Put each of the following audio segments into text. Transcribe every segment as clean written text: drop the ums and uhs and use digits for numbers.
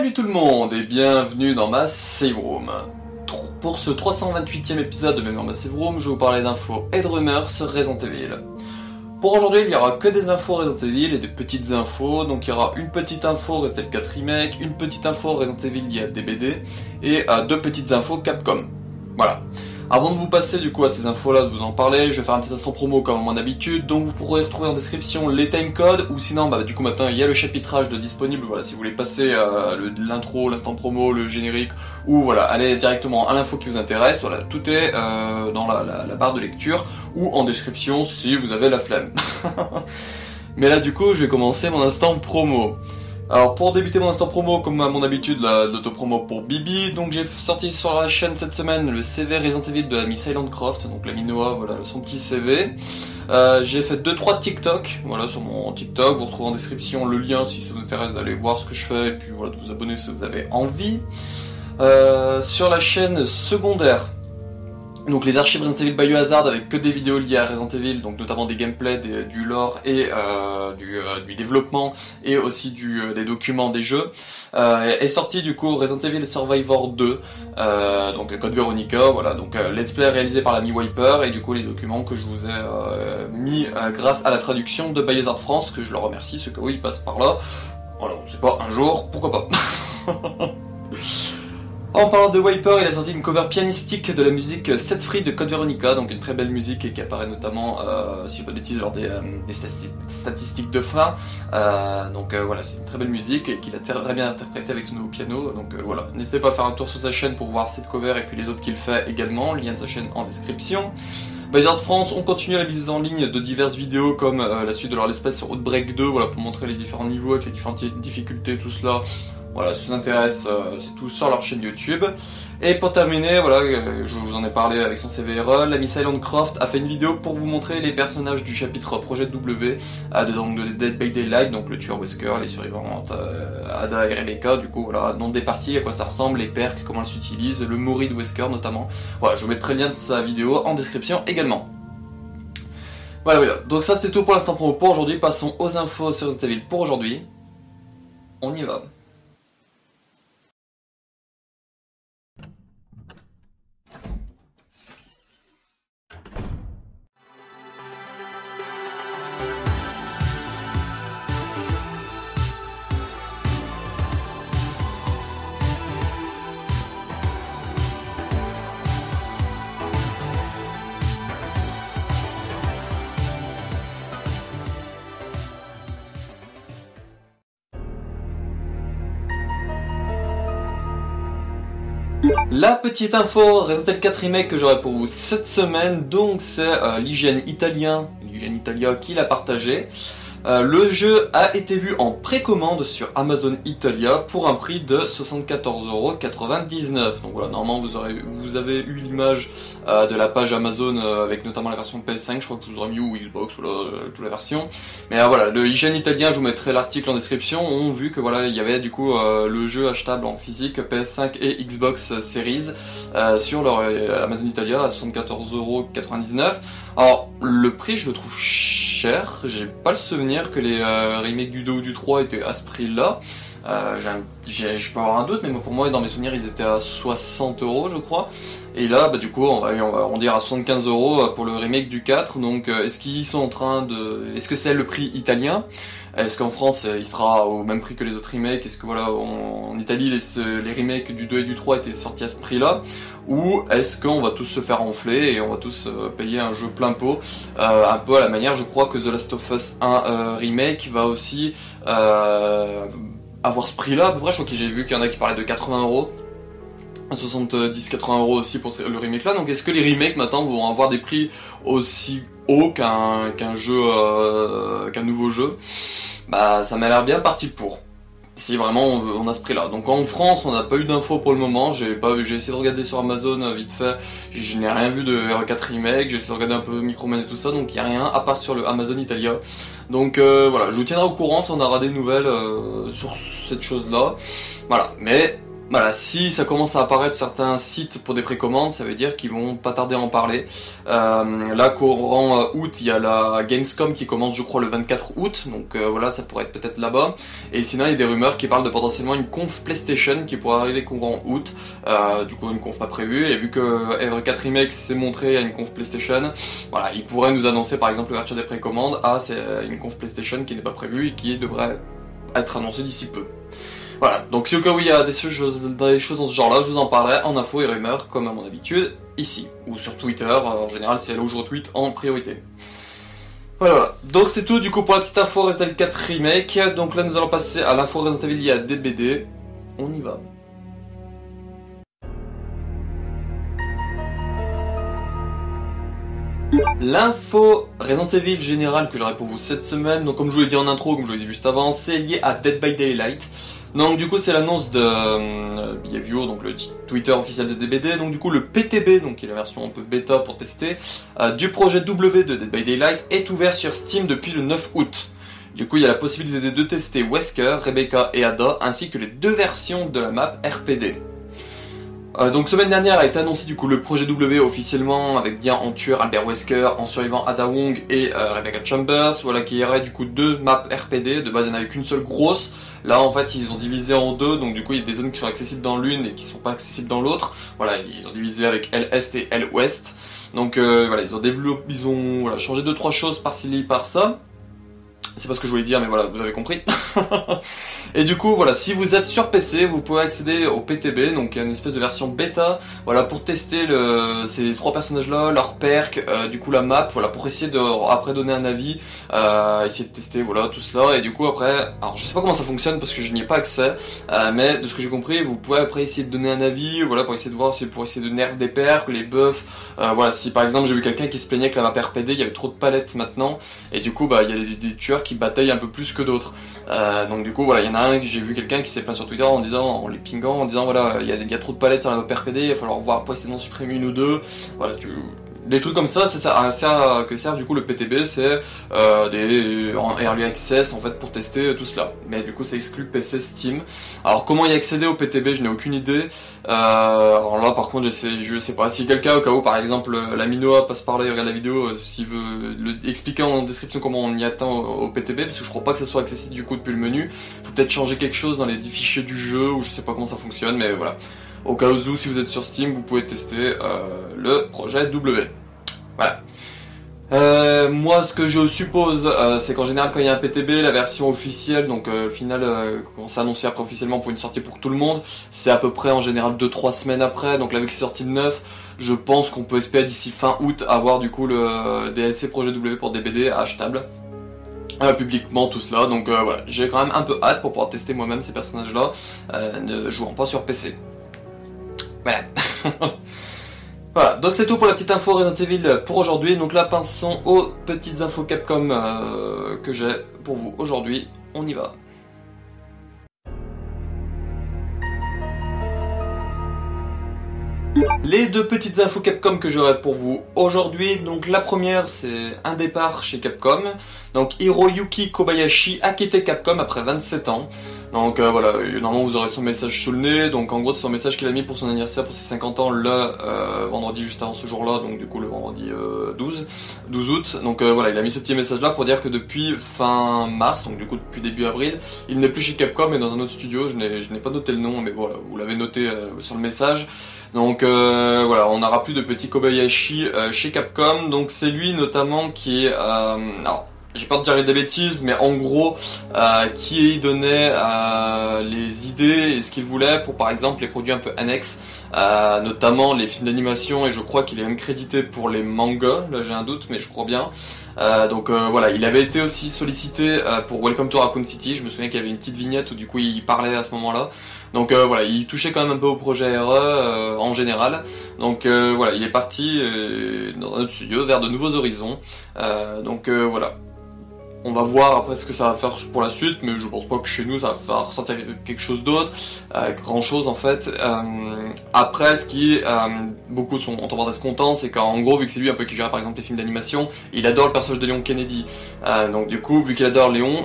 Salut tout le monde et bienvenue dans ma save room. Pour ce 328e épisode de Bienvenue dans ma save room, je vais vous parler d'infos et de rumeurs sur Resident Evil. Pour aujourd'hui, il n'y aura que des infos Resident Evil et des petites infos. Donc il y aura une petite info Resident Evil 4 Remake, une petite info Resident Evil liée à DBD et deux petites infos Capcom. Voilà. Avant de vous passer du coup à ces infos là, de vous en parler, je vais faire un petit instant promo comme à mon habitude, donc vous pourrez retrouver en description les timecodes, ou sinon du coup maintenant il y a le chapitrage de disponible, voilà, si vous voulez passer l'intro, l'instant promo, le générique, ou voilà, aller directement à l'info qui vous intéresse, voilà, tout est dans la barre de lecture, ou en description si vous avez la flemme. Mais là du coup je vais commencer mon instant promo. Alors pour débuter mon instant promo, comme à mon habitude, l'autopromo pour Bibi, donc j'ai sorti sur la chaîne cette semaine le CV Resident Evil de l'ami Silent Croft, donc l'ami Noah, voilà son petit CV. J'ai fait 2-3 TikTok, voilà sur mon TikTok, vous retrouvez en description le lien si ça vous intéresse d'aller voir ce que je fais, et puis voilà de vous abonner si vous avez envie. Sur la chaîne secondaire, donc les archives Resident Evil Biohazard avec que des vidéos liées à Resident Evil, donc notamment des gameplays, du lore et du développement et aussi des documents des jeux. Est sorti du coup Resident Evil Survivor 2, donc Code Veronica, voilà, donc let's play réalisé par l'ami Wiper et du coup les documents que je vous ai mis grâce à la traduction de Biohazard France, que je leur remercie, ce que oui ils passent par là. Voilà, c'est pas un jour, pourquoi pas. En parlant de Wiper, il a sorti une cover pianistique de la musique Set Free de Code Veronica, donc une très belle musique et qui apparaît notamment, si je ne dis pas de bêtises, lors des statistiques de fin. Voilà, c'est une très belle musique et qu'il a très bien interprété avec son nouveau piano. Donc voilà, n'hésitez pas à faire un tour sur sa chaîne pour voir cette cover et puis les autres qu'il fait également. Lien de sa chaîne en description. Biohazard France, on continue la mise en ligne de diverses vidéos comme la suite de leur espèce sur Outbreak 2, voilà, pour montrer les différents niveaux avec les différentes difficultés, tout cela. Voilà, si ça vous intéresse, c'est tout sur leur chaîne YouTube. Et pour terminer, voilà, je vous en ai parlé avec son CVRE, l'ami Silent Croft a fait une vidéo pour vous montrer les personnages du chapitre Projet W, de Dead by Daylight, donc le tueur Wesker, les survivantes Ada et Rebecca, du coup voilà, nom des parties, à quoi ça ressemble, les perks, comment elles s'utilisent, le Mori de Wesker notamment. Voilà, je vous mettrai le lien de sa vidéo en description également. Voilà, donc ça c'était tout pour l'instant promo pour aujourd'hui, passons aux infos sur Resident Evil pour aujourd'hui. On y va. La petite info Resident Evil 4 Remake que j'aurai pour vous cette semaine, donc c'est l'IGN Italia qui l'a partagé. Le jeu a été vu en précommande sur Amazon Italia pour un prix de 74,99 €. Donc voilà, normalement vous avez eu l'image de la page Amazon avec notamment la version PS5, je crois que je vous aurais mis ou Xbox, voilà, toute la version. Mais voilà, le IGN Italien, je vous mettrai l'article en description, ont vu que voilà, il y avait du coup le jeu achetable en physique PS5 et Xbox Series sur leur Amazon Italia à 74,99 €. Alors le prix je le trouve cher, j'ai pas le souvenir que les remakes du 2 ou du 3 étaient à ce prix là. Je peux avoir un doute, mais pour moi dans mes souvenirs ils étaient à 60 € je crois. Et là du coup on va arrondir à 75 € pour le remake du 4. Donc est-ce qu'ils sont en train de... Est-ce que c'est le prix italien? Est-ce qu'en France il sera au même prix que les autres remakes? Est-ce que voilà, en Italie les remakes du 2 et du 3 étaient sortis à ce prix là? Ou est-ce qu'on va tous se faire enfler et on va tous payer un jeu plein pot, un peu à la manière, je crois que The Last of Us 1 remake va aussi avoir ce prix là à peu près. Je crois que j'ai vu qu'il y en a qui parlaient de 80 €, 70-80 € aussi pour le remake là. Donc est-ce que les remakes maintenant vont avoir des prix aussi hauts qu'un nouveau jeu? Bah ça m'a l'air bien parti pour. Si vraiment on a ce prix là. Donc en France on n'a pas eu d'infos pour le moment, j'ai essayé de regarder sur Amazon vite fait, je n'ai rien vu de R4 Remake, j'ai essayé de regarder un peu Microman et tout ça, donc il n'y a rien à part sur le Amazon Italia. Donc voilà, je vous tiendrai au courant si on aura des nouvelles sur cette chose là. Voilà, mais voilà, si ça commence à apparaître certains sites pour des précommandes, ça veut dire qu'ils vont pas tarder à en parler. Là, courant août, il y a la Gamescom qui commence, je crois, le 24 août, donc voilà, ça pourrait être peut-être là-bas. Et sinon, il y a des rumeurs qui parlent de potentiellement une conf PlayStation qui pourrait arriver courant août, du coup une conf pas prévue, et vu que Ever 4 Remake s'est montré à une conf PlayStation, voilà, ils pourraient nous annoncer par exemple l'ouverture des précommandes à une conf PlayStation qui n'est pas prévue et qui devrait être annoncée d'ici peu. Voilà, donc si au cas où il y a des choses dans ce genre-là, je vous en parlerai en info et rumeurs, comme à mon habitude, ici, ou sur Twitter, en général c'est là où je retweet en priorité. Voilà, donc c'est tout du coup pour la petite info Resident Evil 4 Remake, donc là nous allons passer à l'info Resident Evil liée à DBD, on y va. L'info Resident Evil générale que j'aurai pour vous cette semaine, donc comme je vous l'ai dit en intro, comme je vous l'ai dit juste avant, c'est lié à Dead by Daylight. Donc du coup c'est l'annonce de Behavior, donc le Twitter officiel de DBD, donc du coup le PTB, donc qui est la version un peu bêta pour tester, du projet W de Dead by Daylight est ouvert sur Steam depuis le 9 août. Du coup il y a la possibilité de tester Wesker, Rebecca et Ada, ainsi que les deux versions de la map RPD. Donc semaine dernière a été annoncé du coup le projet W officiellement avec bien en tueur Albert Wesker, en survivant Ada Wong et Rebecca Chambers, voilà qui y aurait du coup deux maps RPD, de base il n'y en avait qu'une seule grosse, là en fait ils ont divisé en deux, donc du coup il y a des zones qui sont accessibles dans l'une et qui sont pas accessibles dans l'autre, voilà ils ont divisé avec L-Est et L-Ouest, donc voilà ils ont développé, voilà, changé 2-3 choses par-ci par-ça. C'est pas ce que je voulais dire, mais voilà, vous avez compris. Et du coup, voilà, si vous êtes sur PC, vous pouvez accéder au PTB, donc une espèce de version bêta, voilà, pour tester ces trois personnages-là, leurs perks, du coup la map, voilà, pour essayer de après donner un avis, essayer de tester, voilà, tout cela. Et du coup après, alors je sais pas comment ça fonctionne parce que je n'y ai pas accès, mais de ce que j'ai compris, vous pouvez après essayer de donner un avis, voilà, pour essayer de voir si pour essayer de nerf des perks, les buffs, voilà, si par exemple j'ai vu quelqu'un qui se plaignait que la map RPD, il y avait trop de palettes maintenant, et du coup bah il y a des tueurs qui bataillent un peu plus que d'autres. Donc du coup voilà, il y en a un que j'ai vu quelqu'un qui s'est plaint sur Twitter en disant, en les pingant, en disant voilà, il y a trop de palettes dans la map RPD, il va falloir voir pour essayer d'en supprimer une ou deux. Voilà, des trucs comme ça, c'est ça que sert du coup le PTB, c'est en Early Access en fait pour tester tout cela. Mais du coup c'est exclu PC Steam. Alors comment y accéder au PTB, je n'ai aucune idée. Alors là par contre je sais pas, si quelqu'un au cas où par exemple la Minoa passe par là et regarde la vidéo, s'il veut expliquer en description comment on y atteint au PTB, parce que je crois pas que ça soit accessible du coup depuis le menu. Faut peut-être changer quelque chose dans les fichiers du jeu, ou je sais pas comment ça fonctionne, mais voilà. Au cas où, si vous êtes sur Steam, vous pouvez tester le projet W. Voilà. Moi, ce que je suppose, c'est qu'en général, quand il y a un PTB, la version officielle, donc au final, quand c'est annoncé après officiellement pour une sortie pour tout le monde, c'est à peu près en général 2-3 semaines après. Donc là, vu que c'est sorti le 9, je pense qu'on peut espérer d'ici fin août avoir du coup le DLC projet W pour DBD achetable. Publiquement tout cela, donc voilà, j'ai quand même un peu hâte pour pouvoir tester moi-même ces personnages-là, ne jouant pas sur PC. Voilà. Voilà, donc c'est tout pour la petite info Resident Evil pour aujourd'hui. Donc là, passons aux petites infos Capcom que j'ai pour vous aujourd'hui. On y va. Les deux petites infos Capcom que j'aurai pour vous aujourd'hui, donc la première c'est un départ chez Capcom, donc Hiroyuki Kobayashi a quitté Capcom après 27 ans, donc voilà, normalement vous aurez son message sous le nez, donc en gros c'est son message qu'il a mis pour son anniversaire, pour ses 50 ans, le vendredi juste avant ce jour-là, donc du coup le vendredi 12 août, donc voilà, il a mis ce petit message là pour dire que depuis fin mars, donc du coup depuis début avril, il n'est plus chez Capcom mais dans un autre studio, je n'ai pas noté le nom, mais voilà, vous l'avez noté sur le message. Donc voilà, on n'aura plus de petit Kobayashi chez Capcom, donc c'est lui notamment qui est, alors j'ai peur de dire des bêtises, mais en gros, qui donnait les idées et ce qu'il voulait pour par exemple les produits un peu annexes, notamment les films d'animation, et je crois qu'il est même crédité pour les mangas, là j'ai un doute mais je crois bien. Donc voilà, il avait été aussi sollicité pour Welcome to Raccoon City, je me souviens qu'il y avait une petite vignette où du coup il parlait à ce moment-là. Donc voilà, il touchait quand même un peu au projet RE en général. Donc voilà, il est parti dans un autre studio vers de nouveaux horizons. Donc voilà. On va voir après ce que ça va faire pour la suite, mais je pense pas que chez nous ça va faire ressentir quelque chose d'autre, grand chose en fait. Après, ce qui beaucoup sont en train d'être contents, c'est qu'en gros, vu que c'est lui un peu qui gère par exemple les films d'animation, il adore le personnage de Léon Kennedy. Donc du coup, vu qu'il adore Léon,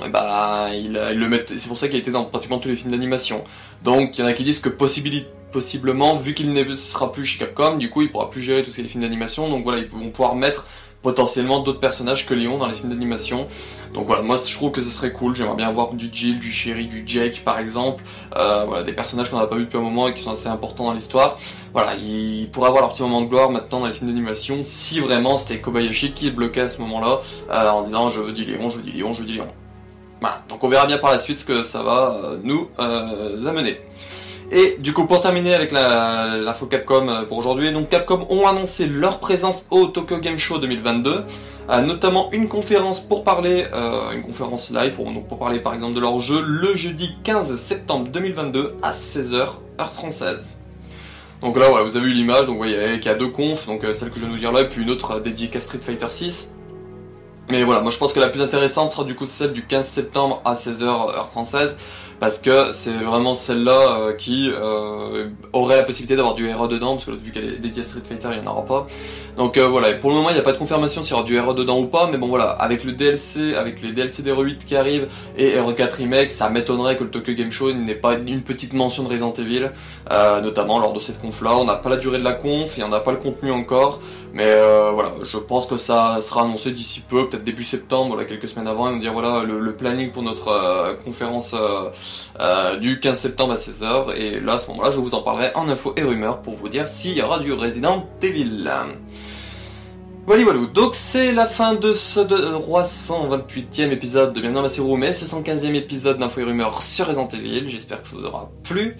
il le met. C'est pour ça qu'il a été dans pratiquement tous les films d'animation. Donc il y en a qui disent que possiblement, vu qu'il ne sera plus chez Capcom, du coup il pourra plus gérer tous ces films d'animation. Donc voilà, ils vont pouvoir mettre potentiellement d'autres personnages que Léon dans les films d'animation. Donc voilà, moi je trouve que ce serait cool, j'aimerais bien voir du Jill, du Sherry, du Jake par exemple, voilà, des personnages qu'on n'a pas vu depuis un moment et qui sont assez importants dans l'histoire. Voilà, ils pourraient avoir leur petit moment de gloire maintenant dans les films d'animation si vraiment c'était Kobayashi qui bloquait à ce moment-là, en disant je veux du Léon, je veux du Léon, je veux du Léon. Voilà, donc on verra bien par la suite ce que ça va nous amener. Et du coup, pour terminer avec l'info Capcom pour aujourd'hui, donc Capcom ont annoncé leur présence au Tokyo Game Show 2022, notamment une conférence pour parler, une conférence live, pour parler par exemple de leur jeu, le jeudi 15 septembre 2022 à 16h, heure française. Donc là, voilà, vous avez eu l'image, donc vous voyez qu'il y a deux confs, donc celle que je viens de vous dire là, et puis une autre dédiée qu'à Street Fighter 6. Mais voilà, moi je pense que la plus intéressante sera du coup celle du 15 septembre à 16h, heure française, parce que c'est vraiment celle-là qui aurait la possibilité d'avoir du RE dedans, parce que vu qu'elle est dédiée à Street Fighter, il n'y en aura pas. Donc voilà, et pour le moment il n'y a pas de confirmation s'il y aura du RE dedans ou pas, mais bon voilà, avec le DLC, avec les DLC d'RE8 qui arrivent et RE4 Remake, ça m'étonnerait que le Tokyo Game Show n'ait pas une petite mention de Resident Evil, notamment lors de cette conf-là. On n'a pas la durée de la conf, et on n'a pas le contenu encore, mais voilà, je pense que ça sera annoncé d'ici peu, peut-être début septembre, voilà, quelques semaines avant, et nous dire voilà le planning pour notre conférence du 15 septembre à 16h, et là à ce moment-là je vous en parlerai en info et rumeurs pour vous dire s'il y aura du Resident Evil. Voilà, donc c'est la fin de ce 328e épisode de Bienvenue dans ma série Room et 75e épisode d'info et rumeurs sur Resident Evil, j'espère que ça vous aura plu.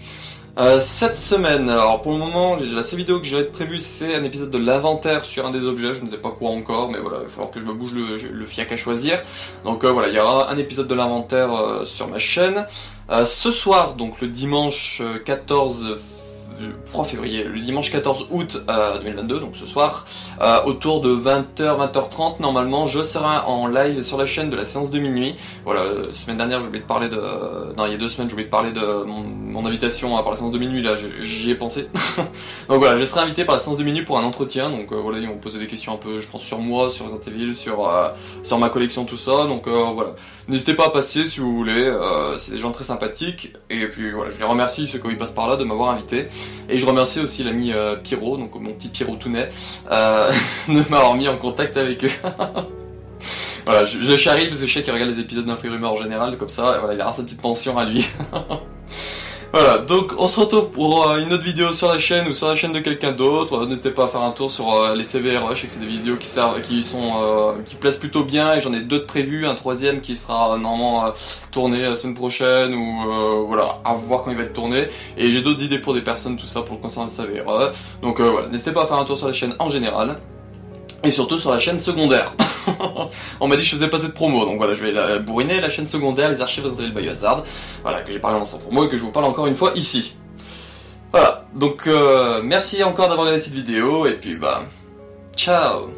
Cette semaine, alors pour le moment, la seule vidéo que j'ai prévue c'est un épisode de l'inventaire sur un des objets, je ne sais pas quoi encore, mais voilà, il va falloir que je me bouge le fiac à choisir. Donc voilà, il y aura un épisode de l'inventaire sur ma chaîne. Ce soir, donc le dimanche 3 février, le dimanche 14 août 2022, donc ce soir, autour de 20h, 20h30, normalement, je serai en live sur la chaîne de la séance de minuit. Voilà, la semaine dernière, j'ai oublié de parler de... Non, il y a 2 semaines, j'ai oublié de parler de mon invitation par la séance de minuit, là, j'y ai pensé. Donc voilà, je serai invité par la séance de minuit pour un entretien, donc voilà, ils vont poser des questions un peu, je pense, sur moi, sur Resident Evil, sur ma collection, tout ça, donc voilà. N'hésitez pas à passer si vous voulez, c'est des gens très sympathiques, et puis voilà, je les remercie, ceux qui passent par là, de m'avoir invité. Et je remercie aussi l'ami Pierrot, donc mon petit Pierrot Tounet, de m'avoir mis en contact avec eux. Voilà, je le charrie parce que je sais qu'il regarde les épisodes d'Info et Rumeurs en général, comme ça, et voilà, il aura sa petite pension à lui. Voilà, donc on se retrouve pour une autre vidéo sur la chaîne ou sur la chaîne de quelqu'un d'autre. N'hésitez pas à faire un tour sur les CV Rush, je sais que c'est des vidéos qui plaisent plutôt bien, et j'en ai 2 de prévus, un 3e qui sera normalement tourné la semaine prochaine, ou voilà, à voir quand il va être tourné. Et j'ai d'autres idées pour des personnes, tout ça pour le concernant le CV. Donc voilà, n'hésitez pas à faire un tour sur la chaîne en général. Et surtout sur la chaîne secondaire. On m'a dit que je faisais pas cette promo, donc voilà, je vais la bourriner, la chaîne secondaire, les archives Resident Evil Biohazard. Voilà, que j'ai parlé en instant promo et que je vous parle encore une fois ici. Voilà, donc merci encore d'avoir regardé cette vidéo, et puis bah, ciao.